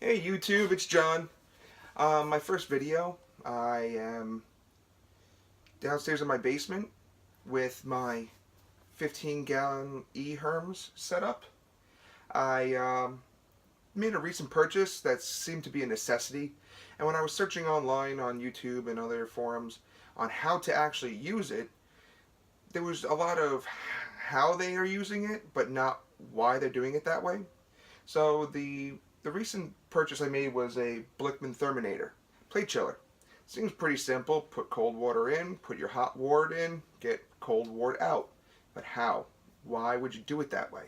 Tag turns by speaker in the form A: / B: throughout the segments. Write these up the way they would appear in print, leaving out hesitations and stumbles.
A: Hey YouTube, it's John. My first video. I am downstairs in my basement with my 15-gallon E-Herms set up. I made a recent purchase that seemed to be a necessity, and when I was searching online on YouTube and other forums on how to actually use it, there was a lot of how they are using it, but not why they're doing it that way. So the recent purchase I made was a Blichmann therminator plate chiller. Seems pretty simple. Put cold water in, put your hot wort in, get cold wort out. But how? Why would you do it that way?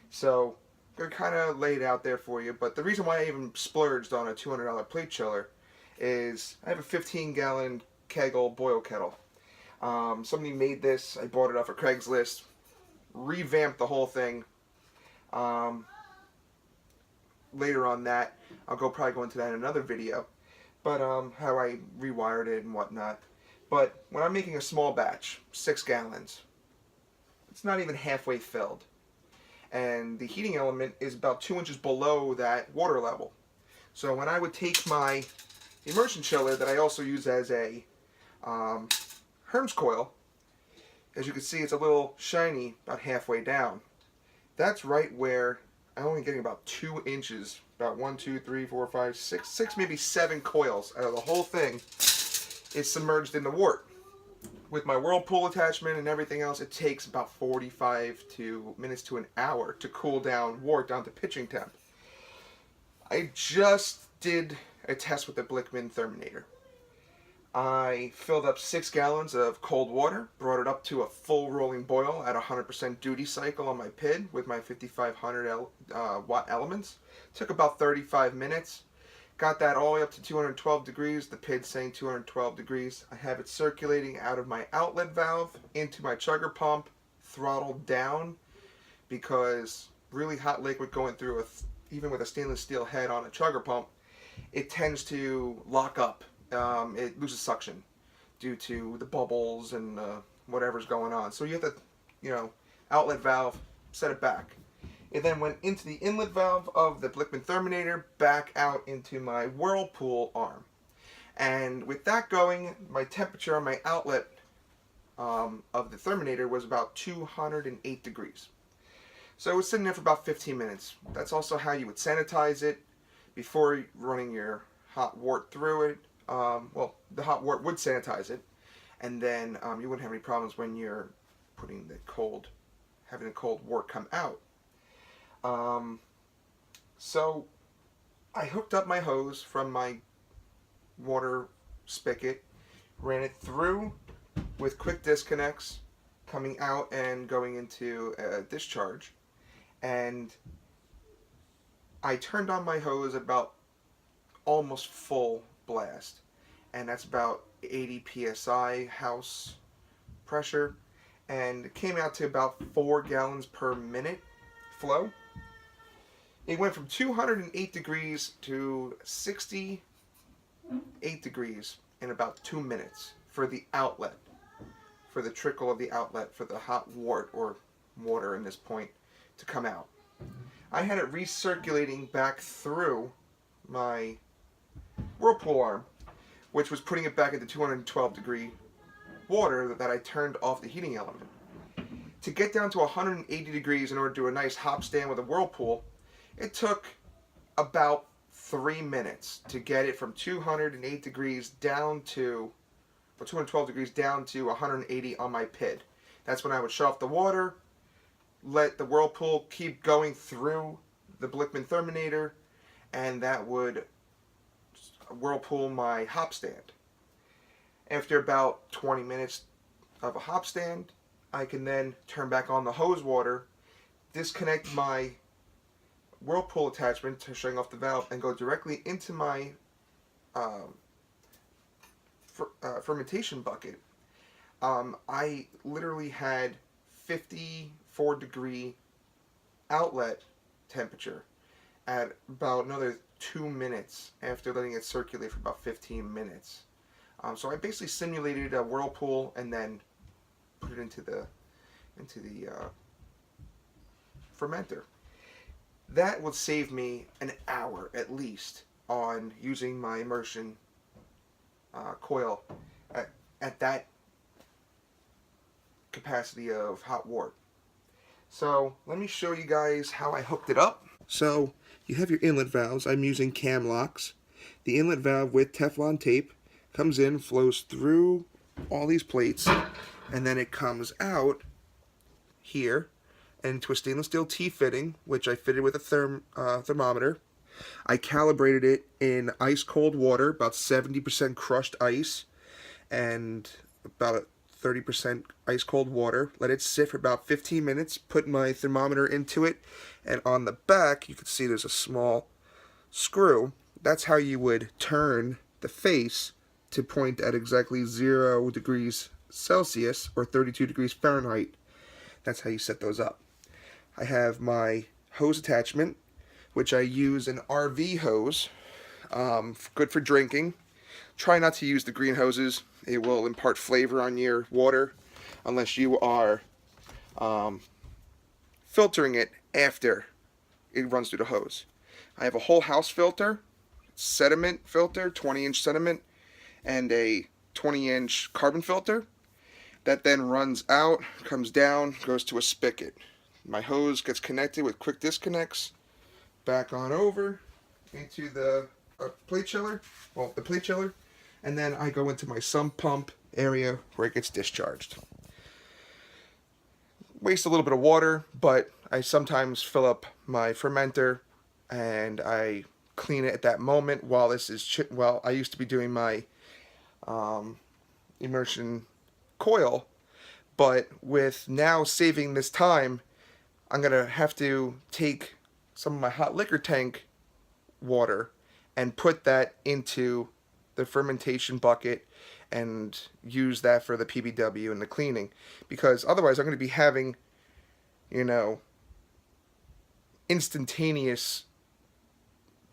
A: So I'm going to kind of lay it out there for you. But the reason why I even splurged on a $200 plate chiller is I have a 15-gallon Kegel boil kettle. Somebody made this. I bought it off of Craigslist. Revamped the whole thing. Later on that, I'll probably go into that in another video, but how I rewired it and whatnot. But when I'm making a small batch, 6 gallons, it's not even halfway filled, and the heating element is about 2 inches below that water level. So when I would take my immersion chiller that I also use as a Herms coil, as you can see, it's a little shiny about halfway down. That's right where I'm only getting about 2 inches, about 1, 2, 3, 4, 5, 6, maybe 7 coils out of the whole thing is submerged in the wort. With my whirlpool attachment and everything else, it takes about 45 minutes to an hour to cool down wort down to pitching temp. I just did a test with the Blichmann therminator. I filled up 6 gallons of cold water, brought it up to a full rolling boil at 100% duty cycle on my PID with my 5500 watt elements. Took about 35 minutes. Got that all the way up to 212 degrees, the PID saying 212 degrees. I have it circulating out of my outlet valve into my chugger pump, throttled down, because really hot liquid going through, even with a stainless steel head on a chugger pump, it tends to lock up. It loses suction due to the bubbles and whatever's going on. So you have to, outlet valve, set it back. It then went into the inlet valve of the Blichmann therminator, back out into my whirlpool arm. And with that going, my temperature on my outlet of the therminator was about 208 degrees. So it was sitting there for about 15 minutes. That's also how you would sanitize it before running your hot wort through it. Well, the hot wort would sanitize it, and then you wouldn't have any problems when you're putting having the cold wort come out. So I hooked up my hose from my water spigot, ran it through with quick disconnects, coming out and going into a discharge, and I turned on my hose about almost full blast, and that's about 80 psi house pressure, and it came out to about 4 gallons per minute flow. It went from 208 degrees to 68 degrees in about 2 minutes for the outlet, for the trickle of the outlet for the hot wort, or water in this point, to come out. I had it recirculating back through my whirlpool arm, which was putting it back into 212 degree water that I turned off the heating element. To get down to 180 degrees in order to do a nice hop stand with a whirlpool, it took about 3 minutes to get it from 208 degrees down to, or 212 degrees down to 180 on my PID. That's when I would shut off the water, let the whirlpool keep going through the Blichmann therminator, and that would whirlpool my hop stand. After about 20 minutes of a hop stand, I can then turn back on the hose water, disconnect my whirlpool attachment to shutting off the valve, and go directly into my fermentation bucket. I literally had 54 degree outlet temperature at about another 2 minutes after letting it circulate for about 15 minutes. So I basically simulated a whirlpool and then put it into the fermenter. That would save me an hour at least on using my immersion coil at that capacity of hot water. So let me show you guys how I hooked it up. So you have your inlet valves. I'm using cam locks. The inlet valve with Teflon tape comes in, flows through all these plates, and then it comes out here into a stainless steel T-fitting, which I fitted with a thermometer. I calibrated it in ice cold water, about 70% crushed ice, and about 30% ice cold water. Let it sit for about 15 minutes, put my thermometer into it, and on the back you can see there's a small screw. That's how you would turn the face to point at exactly 0 degrees Celsius or 32 degrees Fahrenheit. That's how you set those up. I have my hose attachment, which I use an RV hose, good for drinking. Try not to use the green hoses. It will impart flavor on your water unless you are filtering it after it runs through the hose. I have a whole house filter, sediment filter, 20-inch sediment, and a 20-inch carbon filter that then runs out, comes down, goes to a spigot. My hose gets connected with quick disconnects back on over into the plate chiller, the plate chiller, and then I go into my sump pump area where it gets discharged. Waste a little bit of water, but I sometimes fill up my fermenter and I clean it at that moment while this is I used to be doing my immersion coil, but with now saving this time, I'm gonna have to take some of my hot liquor tank water and put that into the fermentation bucket and use that for the PBW and the cleaning, because otherwise I'm going to be having, instantaneous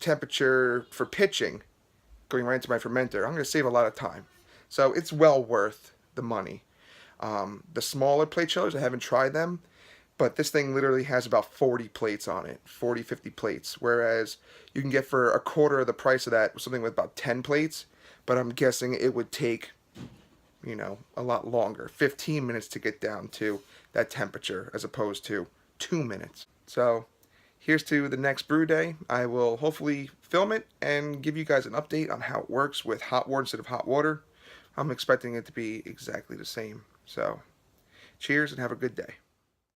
A: temperature for pitching going right into my fermenter. I'm going to save a lot of time, so it's well worth the money. The smaller plate chillers, I haven't tried them, but this thing literally has about 40 plates on it, 40, 50 plates, whereas you can get for a quarter of the price of that something with about 10 plates, but I'm guessing it would take, a lot longer, 15 minutes to get down to that temperature as opposed to 2 minutes. So here's to the next brew day. I will hopefully film it and give you guys an update on how it works with hot water instead of hot water. I'm expecting it to be exactly the same. So cheers and have a good day.